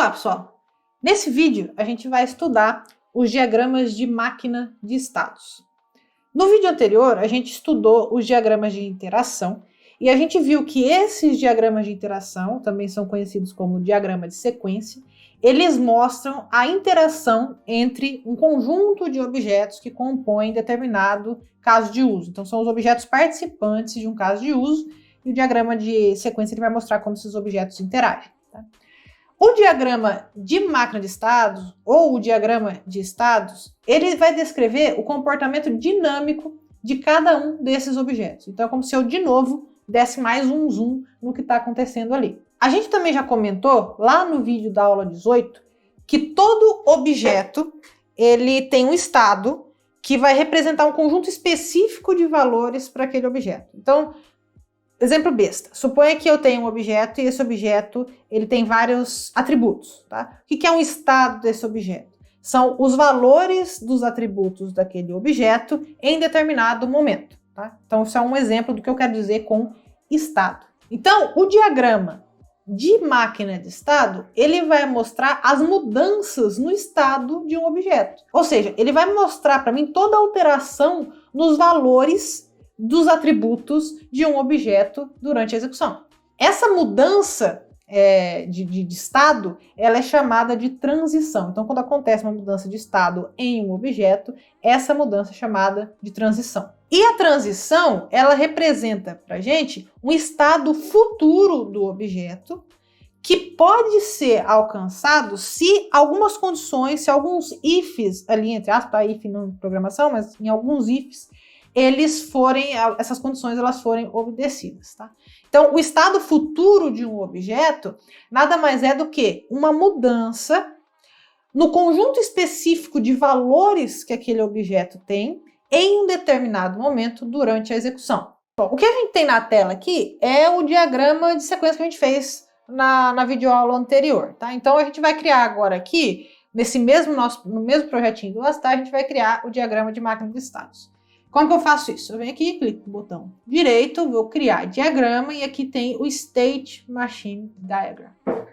Olá, pessoal! Nesse vídeo, a gente vai estudar os diagramas de máquina de estados. No vídeo anterior, a gente estudou os diagramas de interação e a gente viu que esses diagramas de interação, também são conhecidos como diagrama de sequência, eles mostram a interação entre um conjunto de objetos que compõem determinado caso de uso. Então, são os objetos participantes de um caso de uso e o diagrama de sequência ele vai mostrar como esses objetos interagem. Tá? O diagrama de máquina de estados, ou o diagrama de estados, ele vai descrever o comportamento dinâmico de cada um desses objetos. Então, é como se eu, de novo, desse mais um zoom no que está acontecendo ali. A gente também já comentou, lá no vídeo da aula 18, que todo objeto ele tem um estado que vai representar um conjunto específico de valores para aquele objeto. Então, exemplo besta. Suponha que eu tenho um objeto e esse objeto ele tem vários atributos. Tá? O que é um estado desse objeto? São os valores dos atributos daquele objeto em determinado momento. Tá? Então, isso é um exemplo do que eu quero dizer com estado. Então, o diagrama de máquina de estado, ele vai mostrar as mudanças no estado de um objeto. Ou seja, ele vai mostrar para mim toda a alteração nos valores dos atributos de um objeto durante a execução. Essa mudança de estado, ela é chamada de transição. Então, quando acontece uma mudança de estado em um objeto, essa mudança é chamada de transição. E a transição, ela representa para a gente um estado futuro do objeto que pode ser alcançado se algumas condições, se alguns ifs ali, entre aspas, tá? If não programação, mas em alguns ifs, essas condições elas forem obedecidas, tá? Então, o estado futuro de um objeto nada mais é do que uma mudança no conjunto específico de valores que aquele objeto tem em um determinado momento durante a execução. Bom, o que a gente tem na tela aqui é o diagrama de sequência que a gente fez na videoaula anterior, tá? Então, a gente vai criar agora aqui, no mesmo projetinho do Astar, a gente vai criar o diagrama de máquina de estados. Como que eu faço isso? Eu venho aqui, clico no botão direito, vou criar diagrama e aqui tem o State Machine Diagram. Eu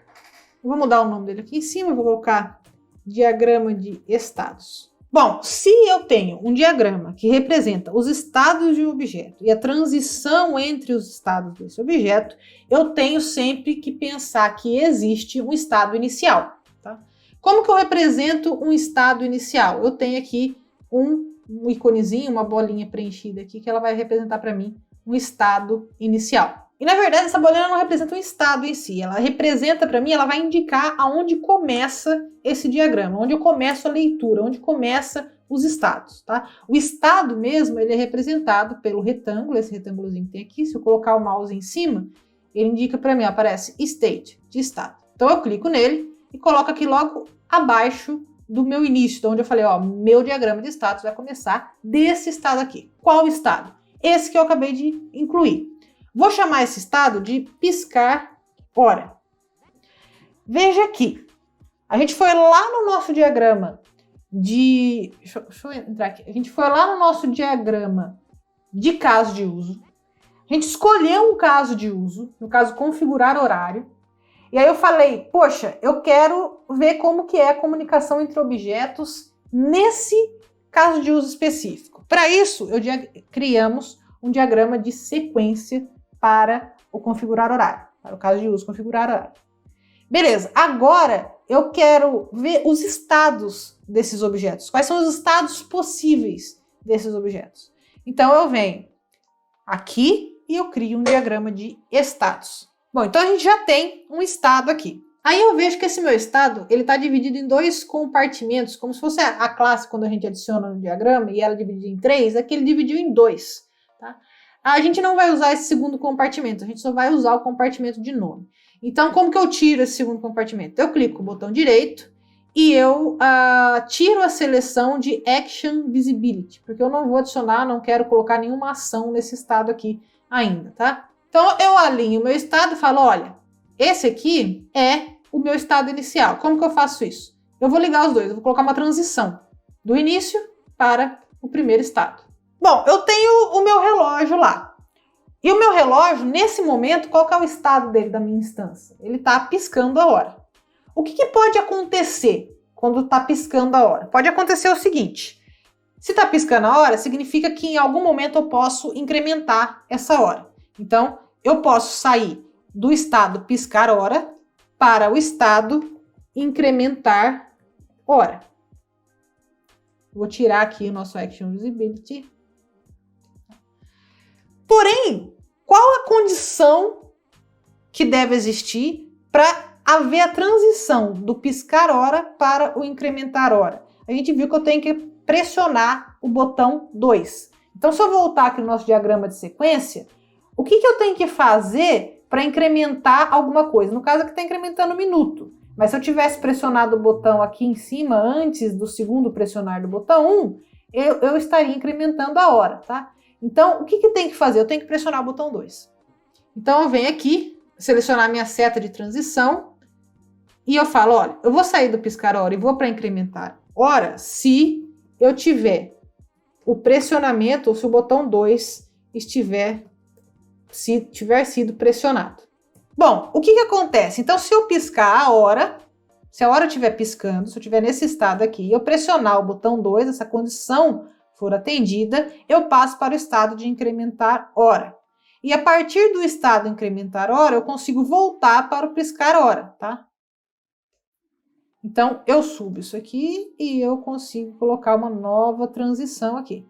vou mudar o nome dele aqui em cima, vou colocar diagrama de estados. Bom, se eu tenho um diagrama que representa os estados de um objeto e a transição entre os estados desse objeto, eu tenho sempre que pensar que existe um estado inicial. Tá? Como que eu represento um estado inicial? Eu tenho aqui um iconezinho, uma bolinha preenchida aqui, que ela vai representar para mim um estado inicial. E na verdade essa bolinha não representa um estado em si, ela representa para mim, ela vai indicar aonde começa esse diagrama, onde eu começo a leitura, onde começa os estados, tá? O estado mesmo, ele é representado pelo retângulo, esse retângulozinho que tem aqui, se eu colocar o mouse em cima, ele indica para mim, aparece state, de estado. Então eu clico nele e coloco aqui logo abaixo do meu início, de onde eu falei, ó, meu diagrama de status vai começar desse estado aqui. Qual estado? Esse que eu acabei de incluir. Vou chamar esse estado de piscar hora. Veja aqui. A gente foi lá no nosso diagrama de... Deixa eu entrar aqui. A gente foi lá no nosso diagrama de caso de uso. A gente escolheu um caso de uso, no caso, configurar horário. E aí eu falei, poxa, eu quero ver como que é a comunicação entre objetos nesse caso de uso específico. Para isso, criamos um diagrama de sequência para o configurar horário, para o caso de uso configurar horário. Beleza, agora eu quero ver os estados desses objetos. Quais são os estados possíveis desses objetos? Então eu venho aqui e eu crio um diagrama de estados. Bom, então a gente já tem um estado aqui. Aí eu vejo que esse meu estado, ele está dividido em dois compartimentos, como se fosse a classe quando a gente adiciona no diagrama e ela é dividida em três, aqui ele dividiu em dois. Tá? A gente não vai usar esse segundo compartimento, a gente só vai usar o compartimento de nome. Então, como que eu tiro esse segundo compartimento? Eu clico com o botão direito e eu tiro a seleção de Action Visibility, porque eu não vou adicionar, não quero colocar nenhuma ação nesse estado aqui ainda, tá? Então, eu alinho o meu estado e falo, olha, esse aqui é o meu estado inicial. Como que eu faço isso? Eu vou ligar os dois, eu vou colocar uma transição do início para o primeiro estado. Bom, eu tenho o meu relógio lá. E o meu relógio, nesse momento, qual que é o estado dele, da minha instância? Ele está piscando a hora. o que pode acontecer quando está piscando a hora? Pode acontecer o seguinte: se está piscando a hora, significa que em algum momento eu posso incrementar essa hora. Então, eu posso sair do estado piscar hora para o estado incrementar hora. Vou tirar aqui o nosso Action Visibility. Porém, qual a condição que deve existir para haver a transição do piscar hora para o incrementar hora? A gente viu que eu tenho que pressionar o botão 2. Então, se eu voltar aqui no nosso diagrama de sequência, o que eu tenho que fazer para incrementar alguma coisa? No caso aqui está incrementando o minuto. Mas se eu tivesse pressionado o botão aqui em cima, antes do segundo pressionar do botão 1, eu estaria incrementando a hora, tá? Então, o que tem que fazer? Eu tenho que pressionar o botão 2. Então, eu venho aqui, selecionar minha seta de transição, e eu falo, olha, eu vou sair do piscar hora e vou para incrementar hora se eu tiver o pressionamento, ou se o botão 2 tiver sido pressionado. Bom, o que acontece? Então, se eu piscar a hora, se a hora estiver piscando, se eu estiver nesse estado aqui, e eu pressionar o botão 2, essa condição for atendida, eu passo para o estado de incrementar hora. E a partir do estado incrementar hora, eu consigo voltar para o piscar hora, tá? Então, eu subo isso aqui e eu consigo colocar uma nova transição aqui.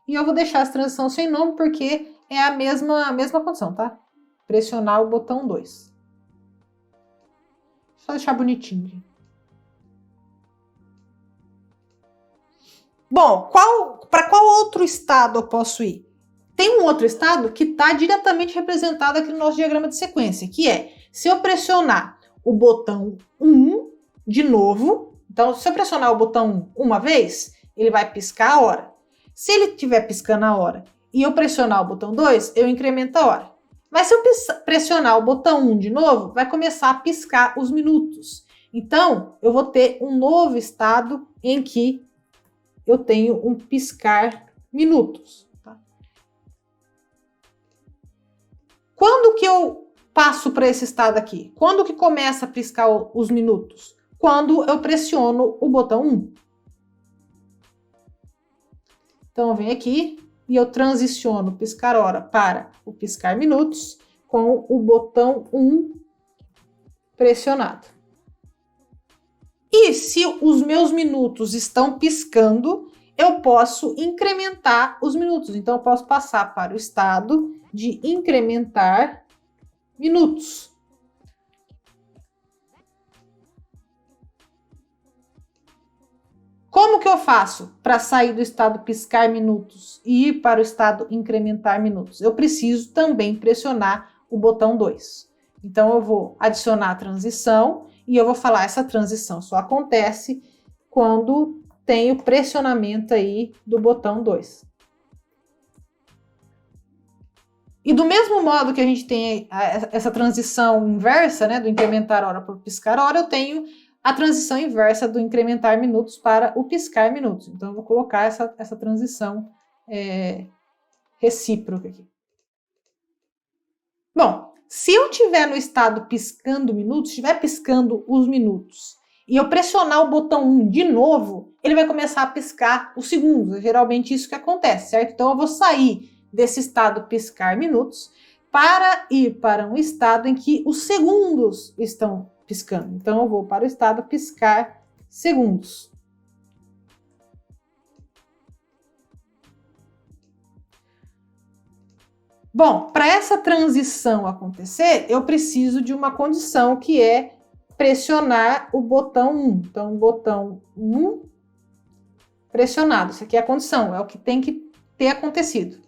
E eu vou deixar essa transição sem nome porque é a mesma condição, tá? Pressionar o botão 2. Só deixar bonitinho. Bom, para qual outro estado eu posso ir? Tem um outro estado que está diretamente representado aqui no nosso diagrama de sequência, que é, se eu pressionar o botão 1 de novo, então se eu pressionar o botão 1 uma vez, ele vai piscar a hora. Se ele estiver piscando a hora e eu pressionar o botão 2, eu incremento a hora. Mas se eu pressionar o botão 1 de novo, vai começar a piscar os minutos. Então, eu vou ter um novo estado em que eu tenho um piscar minutos. Tá? Quando que eu passo para esse estado aqui? Quando que começa a piscar os minutos? Quando eu pressiono o botão 1. Então, eu venho aqui e eu transiciono o piscar hora para o piscar minutos com o botão 1 pressionado. E se os meus minutos estão piscando, eu posso incrementar os minutos. Então, eu posso passar para o estado de incrementar minutos. Como que eu faço para sair do estado piscar minutos e ir para o estado incrementar minutos? Eu preciso também pressionar o botão 2. Então, eu vou adicionar a transição e eu vou falar essa transição só acontece quando tem o pressionamento aí do botão 2. E do mesmo modo que a gente tem essa transição inversa, né, do incrementar hora para o piscar hora, eu tenho a transição inversa do incrementar minutos para o piscar minutos. Então, eu vou colocar essa transição recíproca aqui. Bom, se eu estiver no estado piscando minutos, estiver piscando os minutos, e eu pressionar o botão 1 de novo, ele vai começar a piscar os segundos. É geralmente isso que acontece, certo? Então, eu vou sair desse estado piscar minutos para ir para um estado em que os segundos estão piscando. Então, eu vou para o estado piscar segundos. Bom, para essa transição acontecer, eu preciso de uma condição que é pressionar o botão 1. Então, o botão 1 pressionado. Isso aqui é a condição, é o que tem que ter acontecido.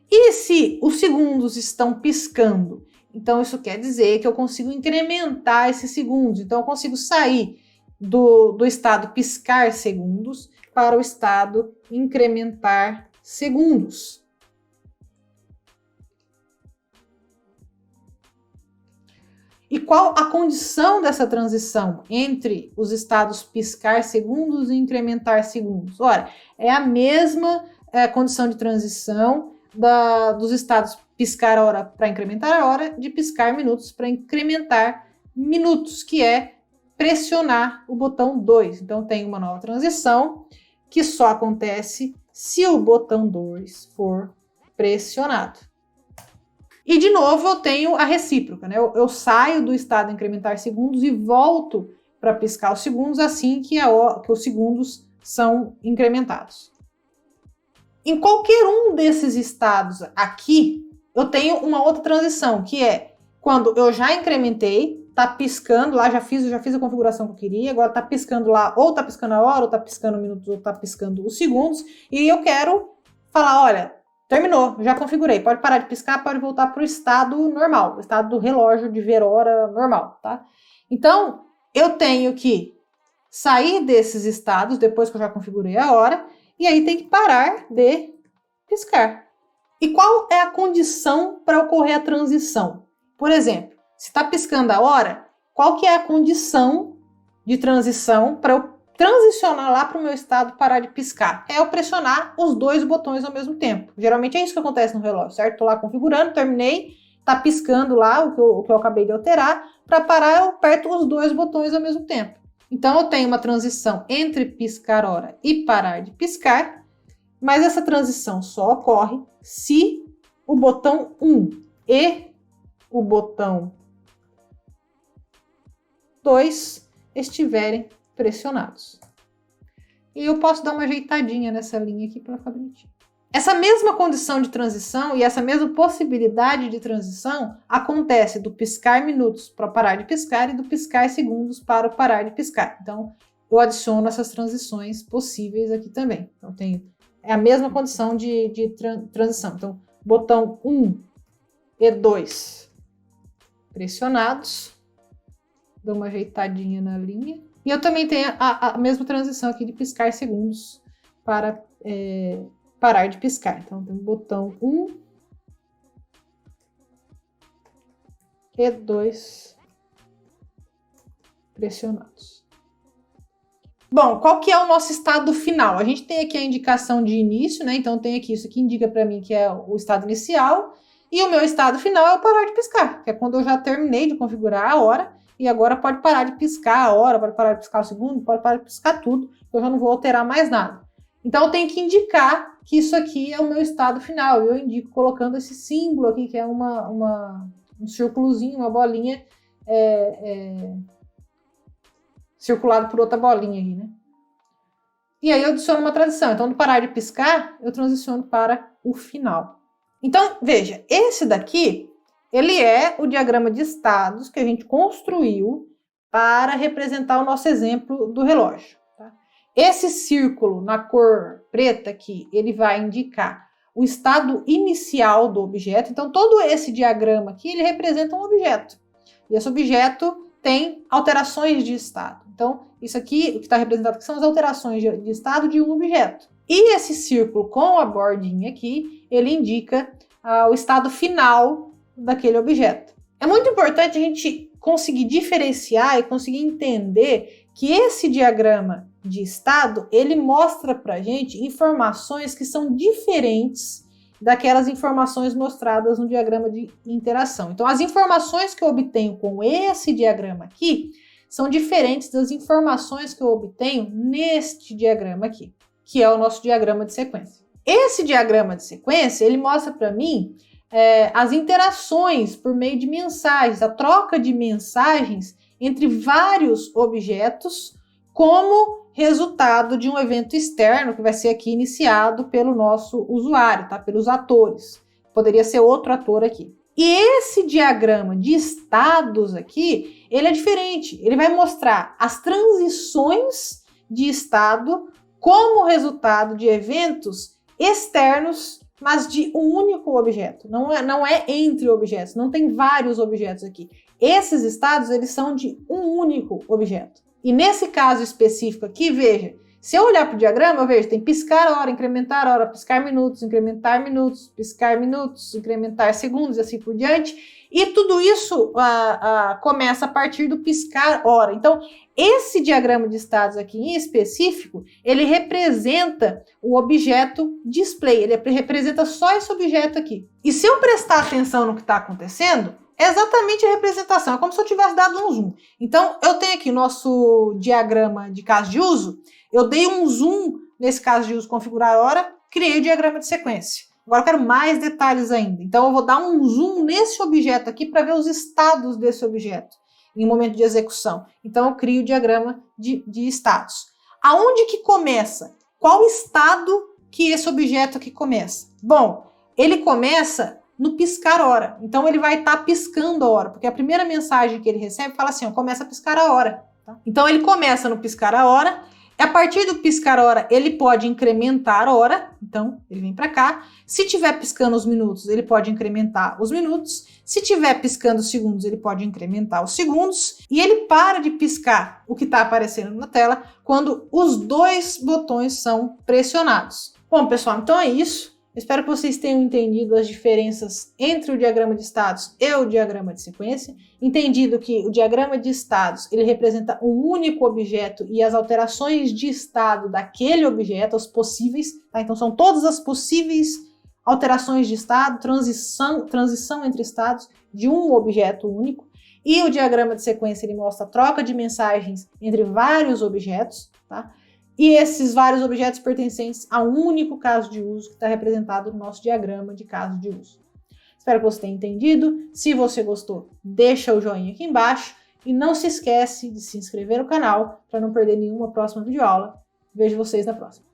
E se os segundos estão piscando? Então, isso quer dizer que eu consigo incrementar esses segundos. Então, eu consigo sair do estado piscar segundos para o estado incrementar segundos. E qual a condição dessa transição entre os estados piscar segundos e incrementar segundos? Ora, é a mesma condição de transição dos estados piscar hora para incrementar a hora, de piscar minutos para incrementar minutos, que é pressionar o botão 2. Então, tem uma nova transição que só acontece se o botão 2 for pressionado. E, de novo, eu tenho a recíproca, né? Eu saio do estado incrementar segundos e volto para piscar os segundos assim que os segundos são incrementados. Em qualquer um desses estados aqui, eu tenho uma outra transição, que é quando eu já incrementei, tá piscando lá, já fiz a configuração que eu queria, agora tá piscando lá, ou tá piscando a hora, ou tá piscando minutos, ou tá piscando os segundos, e eu quero falar, olha, terminou, já configurei, pode parar de piscar, pode voltar para o estado normal, o estado do relógio de ver hora normal, tá? Então, eu tenho que sair desses estados, depois que eu já configurei a hora, e aí tem que parar de piscar. E qual é a condição para ocorrer a transição? Por exemplo, se está piscando a hora, qual que é a condição de transição para eu transicionar lá para o meu estado parar de piscar? É eu pressionar os dois botões ao mesmo tempo. Geralmente é isso que acontece no relógio, certo? Estou lá configurando, terminei, está piscando lá o que eu acabei de alterar. Para parar, eu aperto os dois botões ao mesmo tempo. Então, eu tenho uma transição entre piscar hora e parar de piscar, mas essa transição só ocorre se o botão 1 e o botão 2 estiverem pressionados. E eu posso dar uma ajeitadinha nessa linha aqui para ficar bonitinho. Essa mesma condição de transição e essa mesma possibilidade de transição acontece do piscar minutos para parar de piscar e do piscar segundos para parar de piscar. Então, eu adiciono essas transições possíveis aqui também. Então, é a mesma condição de transição. Então, botão 1 e 2 pressionados. Dou uma ajeitadinha na linha. E eu também tenho a mesma transição aqui de piscar segundos para parar de piscar. Então, tem o botão 1 e 2 pressionados. Bom, qual que é o nosso estado final? A gente tem aqui a indicação de início, né? Então, tem aqui, isso aqui indica para mim que é o estado inicial. E o meu estado final é o parar de piscar, que é quando eu já terminei de configurar a hora. E agora pode parar de piscar a hora, pode parar de piscar o segundo, pode parar de piscar tudo. Eu já não vou alterar mais nada. Então, eu tenho que indicar que isso aqui é o meu estado final. Eu indico colocando esse símbolo aqui, que é um círculozinho, uma bolinha circulado por outra bolinha aqui, né? E aí eu adiciono uma transição. Então, no parar de piscar, eu transiciono para o final. Então, veja, esse daqui, ele é o diagrama de estados que a gente construiu para representar o nosso exemplo do relógio. Esse círculo na cor preta aqui, ele vai indicar o estado inicial do objeto. Então, todo esse diagrama aqui, ele representa um objeto. E esse objeto tem alterações de estado. Então, isso aqui, o que está representado aqui são as alterações de estado de um objeto. E esse círculo com a bordinha aqui, ele indica o estado final daquele objeto. É muito importante a gente conseguir diferenciar e conseguir entender que esse diagrama de estado, ele mostra para a gente informações que são diferentes daquelas informações mostradas no diagrama de interação. Então, as informações que eu obtenho com esse diagrama aqui são diferentes das informações que eu obtenho neste diagrama aqui, que é o nosso diagrama de sequência. Esse diagrama de sequência, ele mostra para mim as interações por meio de mensagens, a troca de mensagens entre vários objetos como resultado de um evento externo que vai ser aqui iniciado pelo nosso usuário, tá? Pelos atores. Poderia ser outro ator aqui. E esse diagrama de estados aqui, ele é diferente. Ele vai mostrar as transições de estado como resultado de eventos externos, mas de um único objeto. Não é entre objetos, não tem vários objetos aqui. Esses estados, eles são de um único objeto. E nesse caso específico aqui, veja, se eu olhar para o diagrama, eu vejo, tem piscar hora, incrementar hora, piscar minutos, incrementar minutos, piscar minutos, incrementar segundos e assim por diante. E tudo isso começa a partir do piscar hora. Então, esse diagrama de estados aqui em específico, ele representa o objeto display, ele representa só esse objeto aqui. E se eu prestar atenção no que está acontecendo, é exatamente a representação, é como se eu tivesse dado um zoom. Então, eu tenho aqui o nosso diagrama de caso de uso, eu dei um zoom nesse caso de uso configurar hora, criei o diagrama de sequência. Agora eu quero mais detalhes ainda, então eu vou dar um zoom nesse objeto aqui para ver os estados desse objeto em momento de execução. Então eu crio o diagrama de estados. Aonde que começa? Qual estado que esse objeto aqui começa? Bom, ele começa no piscar hora. Então ele vai estar piscando a hora, porque a primeira mensagem que ele recebe fala assim, ó, começa a piscar a hora. Tá? Então ele começa no piscar a hora. A partir do piscar a hora, ele pode incrementar a hora. Então ele vem para cá. Se tiver piscando os minutos, ele pode incrementar os minutos. Se tiver piscando os segundos, ele pode incrementar os segundos. E ele para de piscar o que está aparecendo na tela quando os dois botões são pressionados. Bom, pessoal, então é isso. Espero que vocês tenham entendido as diferenças entre o diagrama de estados e o diagrama de sequência, entendido que o diagrama de estados ele representa um único objeto e as alterações de estado daquele objeto, os possíveis, tá? Então são todas as possíveis alterações de estado, transição entre estados de um objeto único, e o diagrama de sequência ele mostra a troca de mensagens entre vários objetos, tá? E esses vários objetos pertencentes a um único caso de uso que está representado no nosso diagrama de caso de uso. Espero que você tenha entendido. Se você gostou, deixa o joinha aqui embaixo e não se esquece de se inscrever no canal para não perder nenhuma próxima videoaula. Vejo vocês na próxima.